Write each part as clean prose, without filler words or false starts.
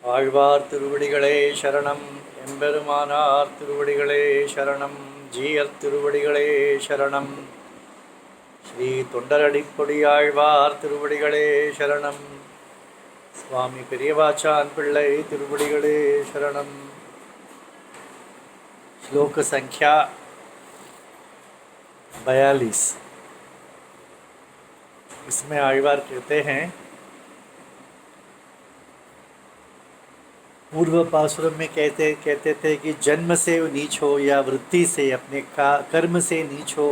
ஆழ்வார் திருவடிகளே சரணம். எம்பெருமானார் திருவடிகளே சரணம். ஜீயர் திருவடிகளே சரணம். ஸ்ரீ தொண்டரடிப்பொடி ஆழ்வார் திருவடிகளே சரணம். சுவாமி பெரியவாச்சான் பிள்ளை திருவடிகளே शरणम. श्लोक संख्या 42। इसमें आழ்वार कहते हैं, पूर्व पासुर में कहते थे कि जन्म से नीच हो या वृत्ति से, अपने कर्म से नीच हो,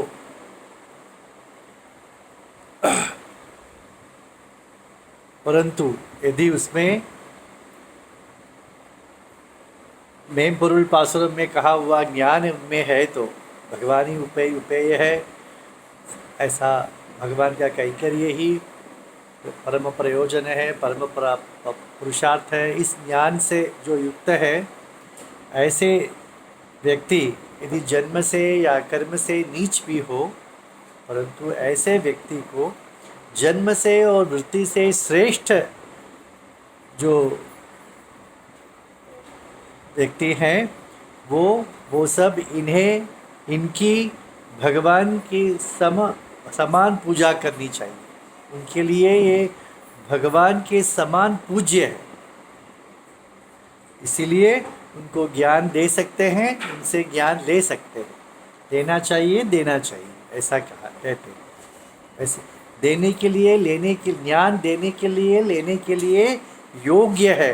परंतु यदि उसमें मेन पुरुल पासुर में कहा हुआ ज्ञान में है तो भगवान ही उपेय है। ऐसा भगवान का कैंकर्य ही परम प्रयोजन है, परम पुरुषार्थ है। इस ज्ञान से जो युक्त है, ऐसे व्यक्ति यदि जन्म से या कर्म से नीच भी हो, परंतु ऐसे व्यक्ति को जन्म से और वृत्ति से श्रेष्ठ जो व्यक्ति हैं वो सब इनकी भगवान की समान पूजा करनी चाहिए। उनके लिए ये भगवान के समान पूज्य है, इसीलिए उनको ज्ञान दे सकते हैं, उनसे ज्ञान ले सकते हैं। देना चाहिए, ऐसा कहा कहते हैं। ऐसे देने के लिए, लेने के ज्ञान देने के लिए, लेने के लिए योग्य है।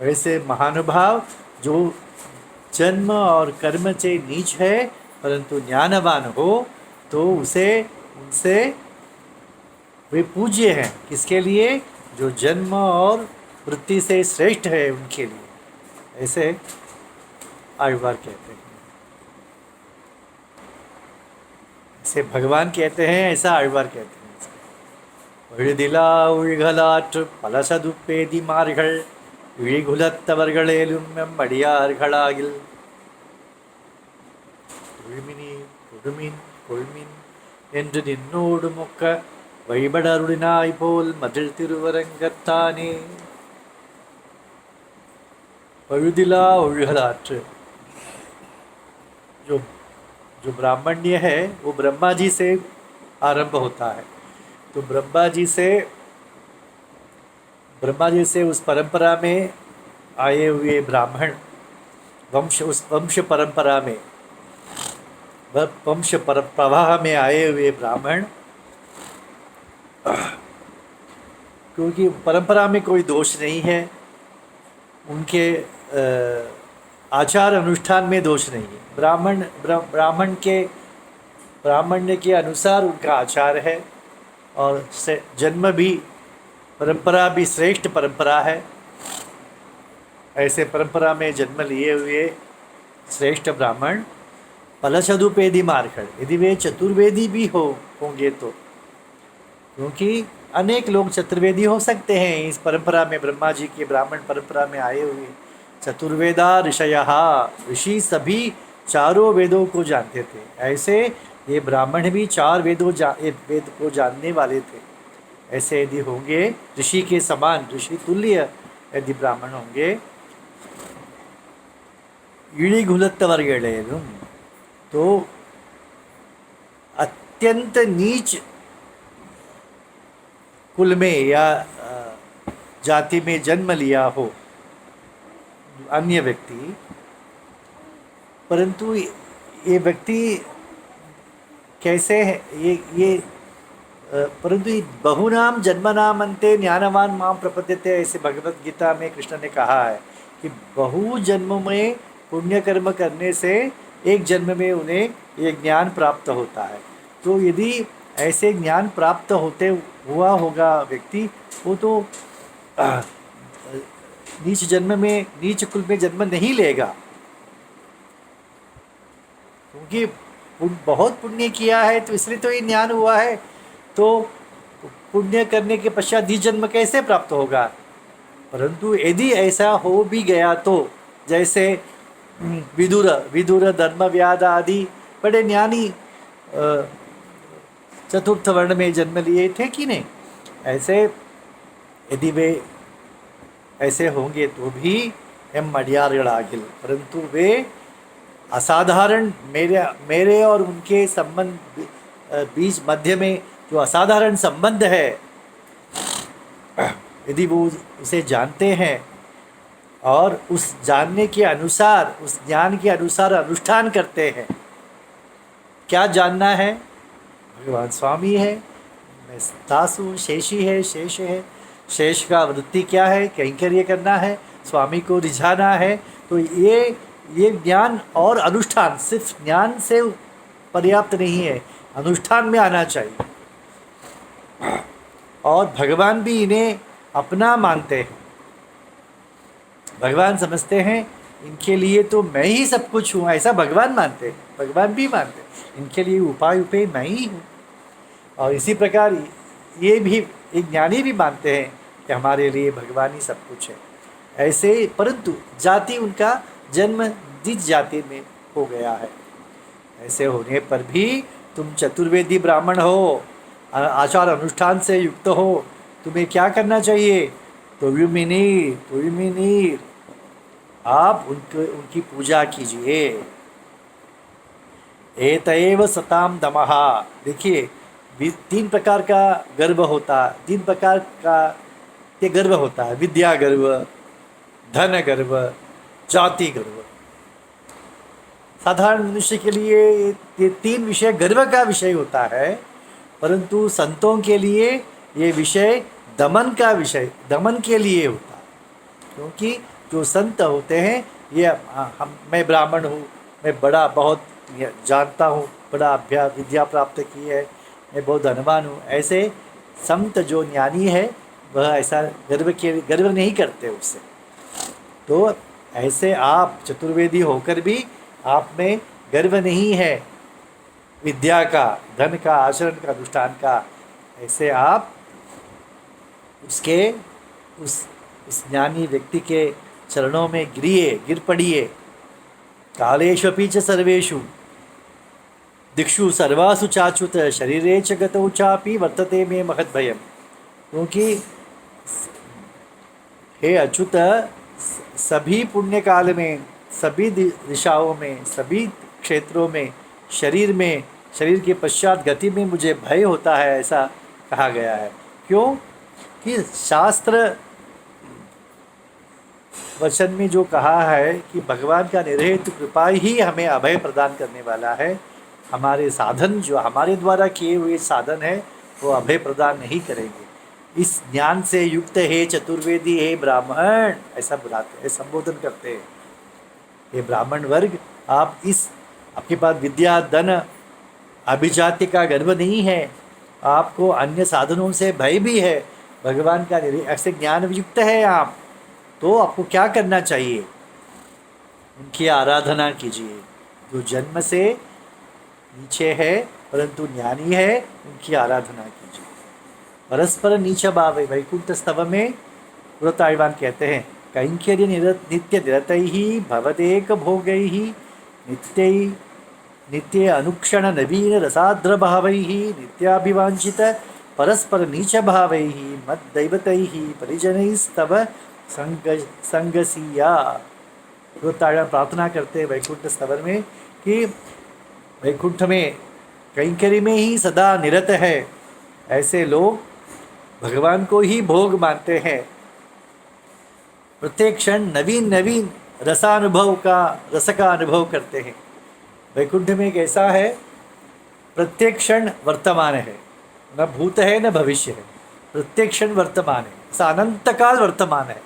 ऐसे महानुभाव जो जन्म और कर्म से नीच है परंतु ज्ञानवान हो तो उनसे वे पूज्य हैं। किसके लिए? जो जन्म और वृत्ति से श्रेष्ठ है उनके लिए। ऐसे आழ்वार कहते हैं, ऐसे भगवान कहते हैं, ऐसा आழ்वार कहते हैं। विழுதிலா உள்கலாற்று பலசதுப்பேதி மார்கள் விழிகுலத்தவர்களேலும் அடியார்களாகில் உள்மினி கொடுமின் கொள்மின் என்று நின்னோடு மொக்க வழிபடருளினாய் போல் மதில் திருவரங்கத்தானே। पழுदिला उळ्घलाற்று, जो ब्राह्मण्य है वो ब्रह्मा जी से आरंभ होता है। तो ब्रह्मा जी से उस परंपरा में आए हुए ब्राह्मण उस वंश परंपरा में, वंश प्रवाह में आए हुए ब्राह्मण, क्योंकि परंपरा में कोई दोष नहीं है, उनके आचार अनुष्ठान में दोष नहीं है। ब्राह्मण्य के अनुसार उनका आचार है और जन्म भी, परंपरा भी श्रेष्ठ परंपरा है। ऐसे परंपरा में जन्म लिए हुए श्रेष्ठ ब्राह्मण फलसदुपेदी मार्कड़, यदि वे चतुर्वेदी भी होंगे तो, क्योंकि अनेक लोग चतुर्वेदी हो सकते हैं इस परंपरा में। ब्रह्मा जी के ब्राह्मण परंपरा में आए हुए चतुर्वेदा ऋषयः, ऋषि सभी चारों वेदों को जानते थे। ऐसे ये ब्राह्मण भी चार वेद को जानने वाले थे। ऐसे यदि होंगे ऋषि के समान, ऋषि तुल्य यदि ब्राह्मण होंगे, इळिगुलत्तवर्गेलेलुम, तो अत्यंत नीच कुल में या जाति में जन्म लिया हो अन्य व्यक्ति, परंतु ये व्यक्ति कैसे है ये परंतु बहुनाम जन्मनाम अन्ते ज्ञानवान माम प्रपद्यते, ऐसे भगवत गीता में कृष्ण ने कहा है कि बहु जन्म में पुण्य कर्म करने से एक जन्म में उन्हें ये ज्ञान प्राप्त होता है। तो यदि ऐसे ज्ञान प्राप्त हुआ होगा व्यक्ति, वो तो नीच जन्म में, नीच कुल में जन्म नहीं लेगा, क्योंकि बहुत पुण्य किया है तो इसलिए तो ये ज्ञान हुआ है। तो पुण्य करने के पश्चात नीच जन्म कैसे प्राप्त होगा? परंतु यदि ऐसा हो भी गया तो, जैसे विदुर धर्मव्याध आदि बड़े ज्ञानी चतुर्थ वर्ण में जन्म लिए थे कि नहीं, ऐसे यदि वे ऐसे होंगे तो भी एम मडियारिलागिल, परंतु वे असाधारण, मेरे और उनके संबंध बीच मध्य में जो असाधारण संबंध है, यदि वो उसे जानते हैं और उस जानने के अनुसार, उस ज्ञान के अनुसार अनुष्ठान करते हैं। क्या जानना है? भगवान स्वामी है, मैं दास हूँ, शेषी है, शेष है, शेष का वृत्ति क्या है, कैंकर्य करना है, स्वामी को रिझाना है। तो ये ज्ञान और अनुष्ठान, सिर्फ ज्ञान से पर्याप्त नहीं है, अनुष्ठान में आना चाहिए। और भगवान भी इन्हें अपना मानते हैं। भगवान समझते हैं इनके लिए तो मैं ही सब कुछ हूँ, ऐसा भगवान मानते हैं, भगवान भी मानते हैं इनके लिए उपाय मैं ही हूँ। और इसी प्रकार ये भी एक ज्ञानी भी मानते हैं कि हमारे लिए भगवान ही सब कुछ है। ऐसे, परंतु जाति उनका जन्म जिस जाति में हो गया है, ऐसे होने पर भी तुम चतुर्वेदी ब्राह्मण हो, आचार अनुष्ठान से युक्त हो, तुम्हें क्या करना चाहिए? तुयुमिनीर, आप उनकी पूजा कीजिए। एतएव सताम दमहा, देखिए 3 प्रकार का गर्व होता है, 3 प्रकार का ये गर्व होता है, विद्या गर्व, धन गर्व, जाति गर्व। साधारण मनुष्य के लिए ये 3 विषय गर्व का विषय होता है, परंतु संतों के लिए ये विषय दमन का विषय, दमन के लिए होता है। क्योंकि जो संत होते हैं ये मैं ब्राह्मण हूँ, मैं बड़ा बहुत जानता हूँ, बड़ा विद्या प्राप्त की है, मैं बहुत धनवान हूँ, ऐसे संत जो ज्ञानी है वह ऐसा गर्व नहीं करते उससे। तो ऐसे आप चतुर्वेदी होकर भी आप में गर्व नहीं है विद्या का, धन का, आचरण का, अनुष्ठान का, ऐसे आप उसके उस ज्ञानी व्यक्ति के चरणों में गिर पड़िए। कालेष्वपि च सर्वेषु दिक्षु सर्वासु चाच्युत शरीरे च गतौ चापि वर्तते मे महद्भयम्। क्योंकि हे अच्युत, सभी पुण्य काल में, सभी दिशाओं में, सभी क्षेत्रों में, शरीर के पश्चात गति में मुझे भय होता है, ऐसा कहा गया है। क्यों? कि शास्त्र वचन में जो कहा है कि भगवान का निरहेतु कृपा ही हमें अभय प्रदान करने वाला है, हमारे साधन जो हमारे द्वारा किए हुए साधन है वो अभय प्रदान नहीं करेंगे। इस ज्ञान से युक्त है चतुर्वेदी, हे ब्राह्मण, ऐसा बुलाते हैं, संबोधन करते हैं। ये ब्राह्मण वर्ग, आप आपके पास विद्या, धन, अभिजाति का गर्व नहीं है, आपको अन्य साधनों से भय भी है, भगवान का ऐसे ज्ञान युक्त है आप, तो आपको क्या करना चाहिए? उनकी आराधना कीजिए। जो जन्म से नीचे है परंतु ज्ञानी है, उनकी आराधना कीजिए। परस्पर नीच भाव, वैकुंठ स्तव में पुरतायवान कहते हैं, कैंकर्य नित्य निरतैः भवदेक भोगैः नित्य अनुक्षण नवीन रसाद्र भावैः नित्याभिवांछित परस्पर नीच भावैः मद्दैवतैः परिजनैस्तव संगसिया। पुरतायवान प्रार्थना करते हैं वैकुंठ स्तवर में कि वैकुंठ में कैंकर्य में ही सदा निरत है, ऐसे लोग भगवान को ही भोग मानते हैं। प्रत्येक क्षण नवीन नवीन रस का अनुभव करते हैं। वैकुंठ में एक ऐसा है, प्रत्येक क्षण वर्तमान है, न भूत है न भविष्य है, प्रत्येक क्षण वर्तमान है, ऐसा अनंत काल वर्तमान है।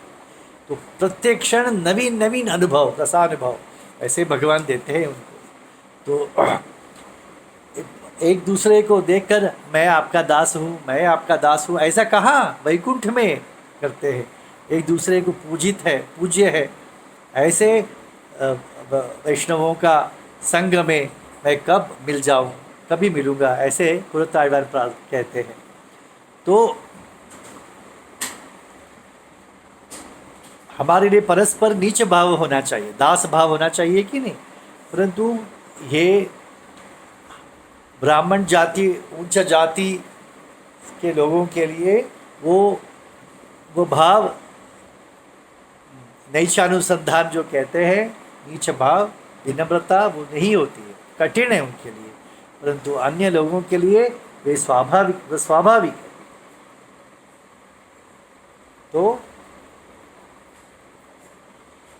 तो प्रत्येक क्षण नवीन नवीन अनुभव, रसानुभव ऐसे भगवान देते हैं उनको। तो एक दूसरे को देखकर मैं आपका दास हूँ, मैं आपका दास हूँ, ऐसा कहाँ वैकुंठ में करते हैं। एक दूसरे को पूज्य है। ऐसे वैष्णवों का संग में मैं कब मिल जाऊँ, कभी मिलूँगा, ऐसे पुरतायवान कहते हैं। तो हमारे लिए परस्पर नीच भाव होना चाहिए, दास भाव होना चाहिए कि नहीं। परंतु ये ब्राह्मण जाति, उच्च जाति के लोगों के लिए वो वो भाव नैचानुसंधान जो कहते हैं, नीच भाव, विनम्रता, वो नहीं होती है, कठिन है उनके लिए, परंतु अन्य लोगों के लिए वे स्वाभाविक है। तो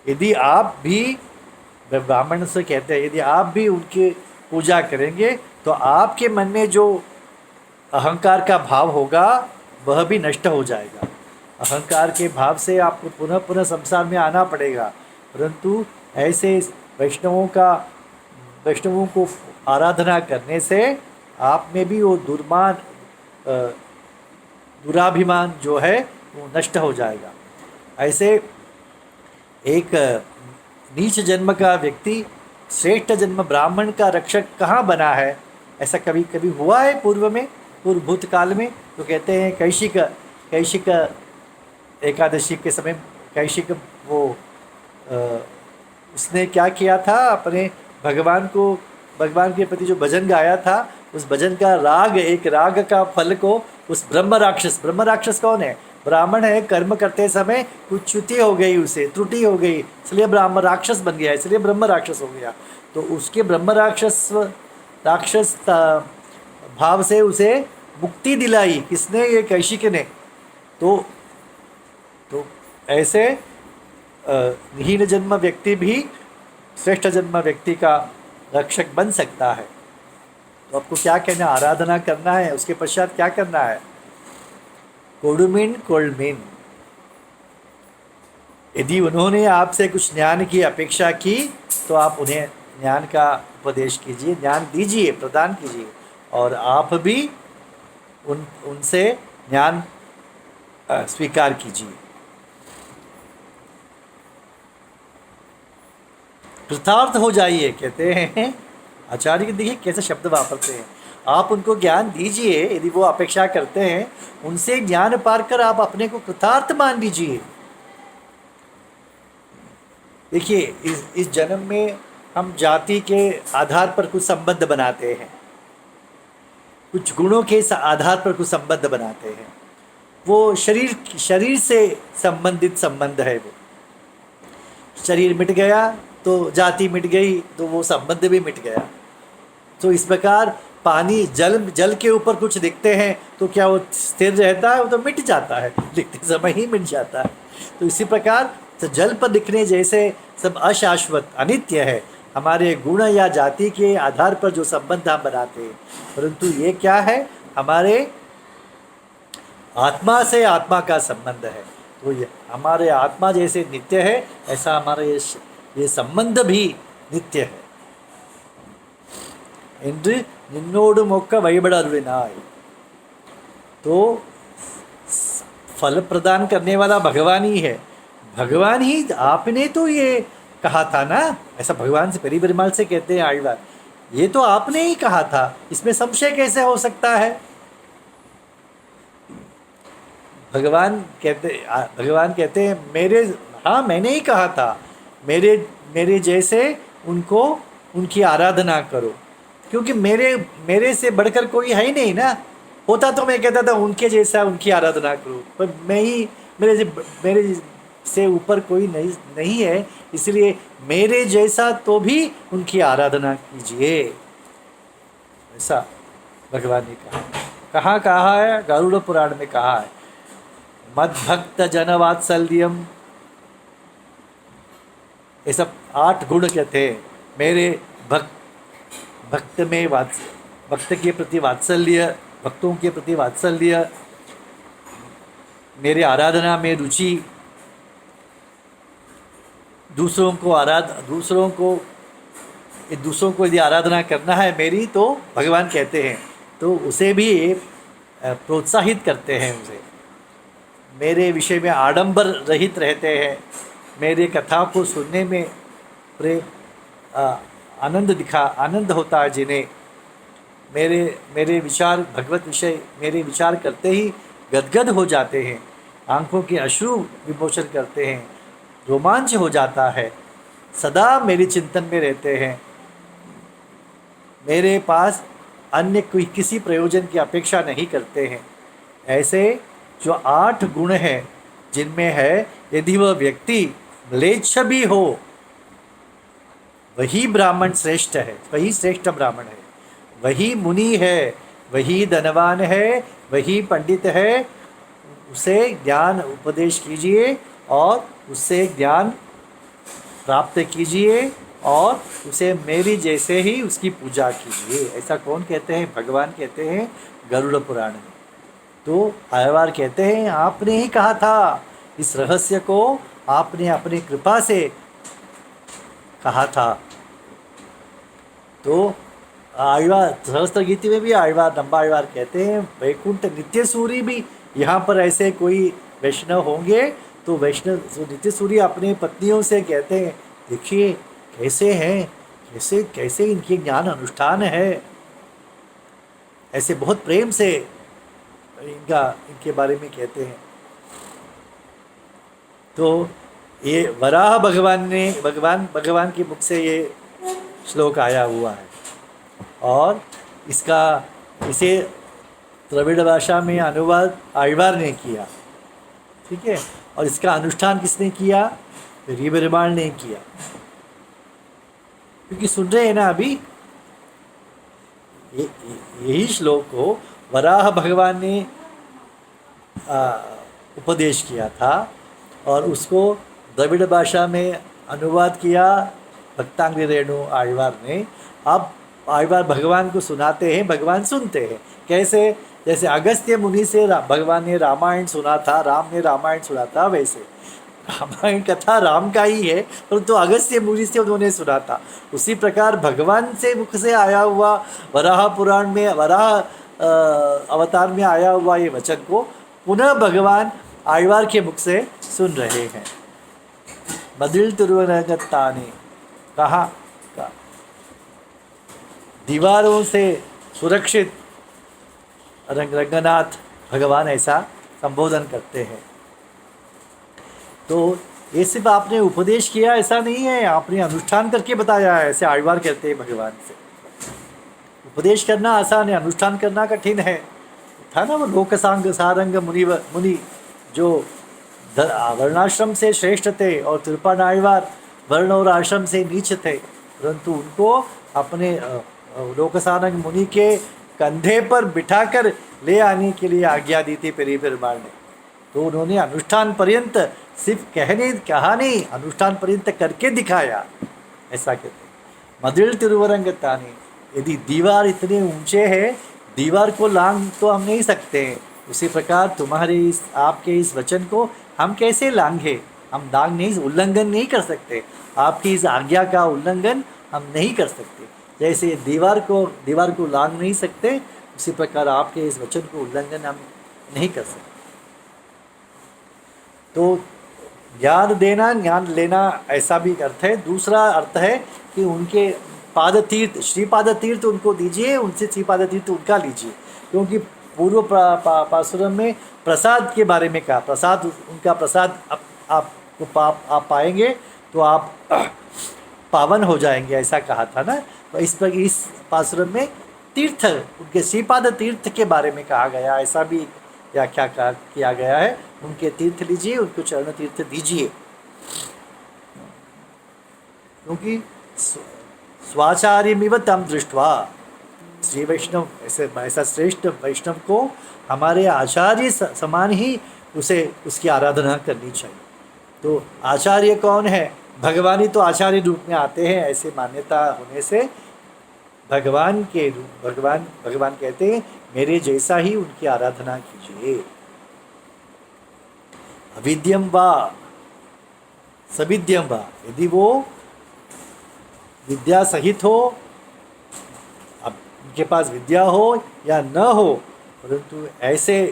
यदि आप भी, ब्राह्मण से कहते हैं, यदि आप भी उनकी पूजा करेंगे तो आपके मन में जो अहंकार का भाव होगा वह भी नष्ट हो जाएगा। अहंकार के भाव से आपको पुनः पुनः संसार में आना पड़ेगा, परंतु ऐसे वैष्णवों को आराधना करने से आप में भी वो दुराभिमान जो है वो नष्ट हो जाएगा। ऐसे एक नीच जन्म का व्यक्ति श्रेष्ठ जन्म ब्राह्मण का रक्षक कहाँ बना है? ऐसा कभी कभी हुआ है पूर्व भूतकाल में? तो कहते हैं कैशिक एकादशी के समय कैशिक उसने क्या किया था, अपने भगवान के प्रति जो भजन गाया था, उस भजन का एक राग का फल को उस ब्रह्म राक्षस कौन है? ब्राह्मण है। कर्म करते समय कुछ च्युति हो गई, उसे त्रुटि हो गई, इसलिए ब्राह्मण राक्षस बन गया, इसलिए ब्रह्म राक्षस हो गया। तो उसके ब्रह्म राक्षस भाव से उसे मुक्ति दिलाई किसने? ये कैशिक ने। तो ऐसे हीन जन्म व्यक्ति भी श्रेष्ठ जन्म व्यक्ति का रक्षक बन सकता है। तो आपको क्या कहना? आराधना करना है, उसके पश्चात क्या करना है? कोल्मिन। यदि उन्होंने आपसे कुछ ज्ञान की अपेक्षा की तो आप उन्हें ज्ञान का उपदेश कीजिए, ज्ञान दीजिए, प्रदान कीजिए, और आप भी उनसे ज्ञान स्वीकार कीजिए। कृतार्थ हो जाइए, कहते हैं आचार्य के। देखिए कैसे शब्द वापरते हैं। आप उनको ज्ञान दीजिए, यदि वो अपेक्षा करते हैं, उनसे ज्ञान पाकर आप अपने को कृतार्थ मान लीजिए। देखिए इस जन्म में हम जाति के आधार पर कुछ संबंध बनाते हैं, कुछ गुणों के आधार पर कुछ संबंध बनाते हैं। वो शरीर से संबंधित संबंध है। वो शरीर मिट गया तो जाति मिट गई, तो वो संबंध भी मिट गया। तो इस प्रकार पानी जल के ऊपर कुछ दिखते हैं तो क्या वो स्थिर रहता है? वो तो मिट जाता है, दिखते समय ही मिट जाता है। तो इसी प्रकार तो जल पर दिखने जैसे सब अशाश्वत अनित्य है। हमारे गुण या जाति के आधार पर जो संबंध हम बनाते हैं, परंतु ये क्या है? हमारे आत्मा से आत्मा का संबंध है। तो ये हमारे आत्मा जैसे नित्य है, ऐसा हमारा ये संबंध भी नित्य है। என்று நின்னோடு மொக்க வழிபட அருளினாய்। तो फल प्रदान करने वाला भगवान ही है। भगवान ही, आपने तो ये कहा था ना, ऐसा भगवान से परिपरिमाल से कहते हैं आழ்वार, ये तो आपने ही कहा था, इसमें संशय कैसे हो सकता है? भगवान कहते हैं मैंने ही कहा था, मेरे जैसे उनकी आराधना करो, क्योंकि मेरे से बढ़कर कोई है ही नहीं ना। होता तो मैं कहता था उनके जैसा उनकी आराधना करो, पर मेरे से ऊपर कोई नहीं है, इसलिए मेरे जैसा तो भी उनकी आराधना कीजिए, ऐसा भगवान ने कहा है। गरुड़ पुराण में कहा है, मद्भक्त जन वात्सल्यम। ये सब 8 गुण कहते हैं। मेरे भक्त के प्रति वात्सल्य, भक्तों के प्रति वात्सल्य, मेरे आराधना में रुचि, दूसरों को यदि आराधना करना है मेरी, तो भगवान कहते हैं तो उसे भी प्रोत्साहित करते हैं। उसे मेरे विषय में आडंबर रहित रहते हैं, मेरे कथा को सुनने में आनंद होता है जिन्हें। मेरे विचार भगवत विषय मेरे विचार करते ही गदगद हो जाते हैं, आंखों के अश्रु विमोचन करते हैं, रोमांच हो जाता है, सदा मेरे चिंतन में रहते हैं। मेरे पास अन्य कोई किसी प्रयोजन की अपेक्षा नहीं करते हैं। ऐसे जो 8 गुण हैं जिनमें है, यदि वह व्यक्ति म्लेच्छ भी हो, वही ब्राह्मण श्रेष्ठ है, वही श्रेष्ठ ब्राह्मण है, वही मुनि है, वही धनवान है, वही पंडित है। उसे ज्ञान उपदेश कीजिए और उससे ज्ञान प्राप्त कीजिए और उसे मेरी जैसे ही उसकी पूजा कीजिए। ऐसा कौन कहते हैं? भगवान कहते हैं गरुड़ पुराण में। तो आयवार कहते हैं आपने ही कहा था, इस रहस्य को आपने अपनी कृपा से कहा था। तो आयवार सहस्त्र गीति में भी आयवार लंबा आयवार कहते हैं वैकुंठ नित्य सूरी भी, यहाँ पर ऐसे कोई वैष्णव होंगे तो वैष्णव नित्य सूरी अपने पत्नियों से कहते हैं देखिए कैसे हैं, कैसे कैसे इनके ज्ञान अनुष्ठान है, ऐसे बहुत प्रेम से इनके बारे में कहते हैं। तो ये वराह भगवान के मुख से ये श्लोक आया हुआ है और इसे द्रविड़ भाषा में अनुवाद आयवार ने किया, ठीक है। और इसका अनुष्ठान किसने किया? रीबरिमाण ने किया। क्योंकि सुन रहे हैं ना अभी, यही श्लोक को वराह भगवान ने उपदेश किया था और उसको द्रविड़ भाषा में अनुवाद किया भक्तांगी रेणु आयवार ने। अब आयवार भगवान को सुनाते हैं, भगवान सुनते हैं। कैसे? जैसे अगस्त्य मुनि से भगवान ने रामायण सुना था, राम ने रामायण सुना था, वैसे रामायण कथा राम का ही है परंतु अगस्त्य मुनि से उन्होंने सुना था। उसी प्रकार भगवान से मुख से आया हुआ वराह पुराण में, वराह अवतार में आया हुआ ये वचन को पुनः भगवान आयवार के मुख से सुन रहे हैं। मदिल तिरुवरंगत्ता ने कहा, दीवारों से सुरक्षित रंगनाथ भगवान ऐसा संबोधन करते हैं। तो ये सिर्फ आपने उपदेश किया ऐसा नहीं है, आपने अनुष्ठान करके बताया है, ऐसे आयवार कहते हैं भगवान से। उपदेश करना आसान है, अनुष्ठान करना कठिन है। था ना वो लोकसांग सारंग मुनि जो वर्णाश्रम से श्रेष्ठ थे और तिरुपान आयवार वर्ण और आश्रम से नीच थे, परंतु उनको अपने लोकसारंग मुनि के कंधे पर बिठाकर ले आने के लिए आज्ञा दी थी पेरीपेरुमाल ने। तो उन्होंने अनुष्ठान पर्यंत सिर्फ कहा नहीं, अनुष्ठान पर्यंत करके दिखाया, ऐसा कहते हैं। मदिल तिरुवरंगता ने, यदि दीवार इतने ऊंचे हैं, दीवार को लांग तो हम नहीं सकते, उसी प्रकार तुम्हारे आपके इस वचन को हम कैसे लांघे? हम उल्लंघन नहीं कर सकते, आपकी इस आज्ञा का उल्लंघन हम नहीं कर सकते। जैसे दीवार को लांघ नहीं सकते, उसी प्रकार आपके इस वचन को उल्लंघन हम नहीं कर सकते। तो ज्ञान देना, ज्ञान लेना, ऐसा भी अर्थ है। दूसरा अर्थ है कि उनके पाद तीर्थ, श्रीपाद तीर्थ उनको दीजिए, उनसे श्रीपाद तीर्थ उनका लीजिए। क्योंकि पूर्व पासुरम में प्रसाद के बारे में कहा, प्रसाद उनका प्रसाद आप पाएंगे तो आप पावन हो जाएंगे, ऐसा कहा था ना। तो इस पासुरम में तीर्थ, उनके श्रीपाद तीर्थ के बारे में कहा गया, ऐसा भी व्याख्या किया गया है। उनके तीर्थ लीजिए, उनको चरण तीर्थ दीजिए, क्योंकि स्वाचार्यमिव तम दृष्ट्वा, श्री वैष्णव ऐसा श्रेष्ठ वैष्णव को हमारे आचार्य समान ही उसकी आराधना करनी चाहिए। तो आचार्य कौन है? भगवान ही तो आचार्य रूप में आते हैं, ऐसे मान्यता होने से भगवान कहते हैं मेरे जैसा ही उनकी आराधना कीजिए। अविद्यम वा सविद्यम वा, यदि वो विद्या सहित हो, अब उनके पास विद्या हो या न हो, परंतु ऐसे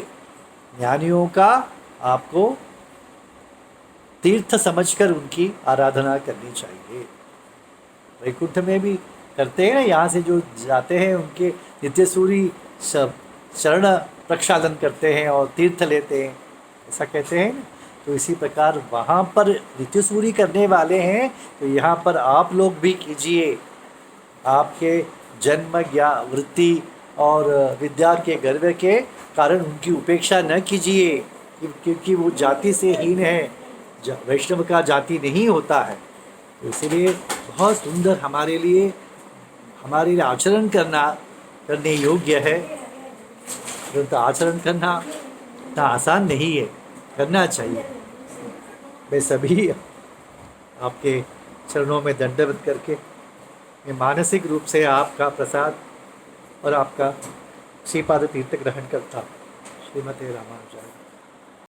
ज्ञानियों का आपको तीर्थ समझकर उनकी आराधना करनी चाहिए। वैकुंठ में भी करते हैं ना, यहाँ से जो जाते हैं उनके नित्य सूरी शरण प्रक्षालन करते हैं और तीर्थ लेते हैं, ऐसा कहते हैं। तो इसी प्रकार वहाँ पर नित्य सूरी करने वाले हैं, तो यहाँ पर आप लोग भी कीजिए। आपके जन्म, ज्ञान, वृत्ति और विद्या के गर्व के कारण उनकी उपेक्षा न कीजिए। क्योंकि वो जाति से हीन है, वैष्णव का जाति नहीं होता है। तो इसीलिए बहुत सुंदर हमारे लिए आचरण करने योग्य है, परंतु आचरण करना इतना आसान नहीं है, करना चाहिए। मैं सभी आपके चरणों में दंडवत करके मैं मानसिक रूप से आपका प्रसाद और आपका श्रीपाद तीर्थ ग्रहण करता हूँ। श्रीमते रामानुजाय।